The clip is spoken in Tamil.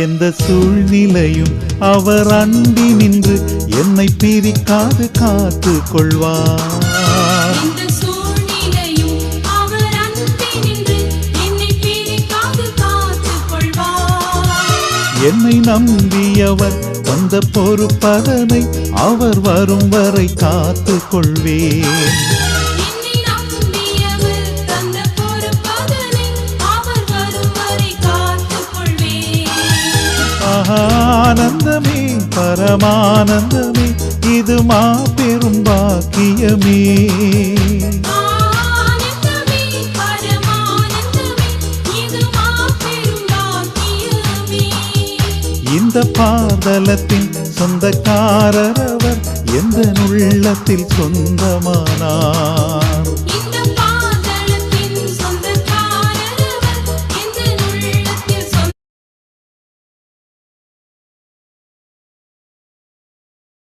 எந்த சூழ்நிலையும் அவர் அண்டி நின்று என்னை பிரிக்காது காத்து கொள்வார். என்னை நம்பியவர் தந்த பொறுப்பதனை அவர் வரும் வரை காத்து கொள்வேன். ஆனந்தமே பரமானந்தமே இது மாபெரும் பாக்கியமே. இந்த பாதலத்தின் சொந்தக்காரர் அவர் எந்த உள்ளத்தில் சொந்தமானார்.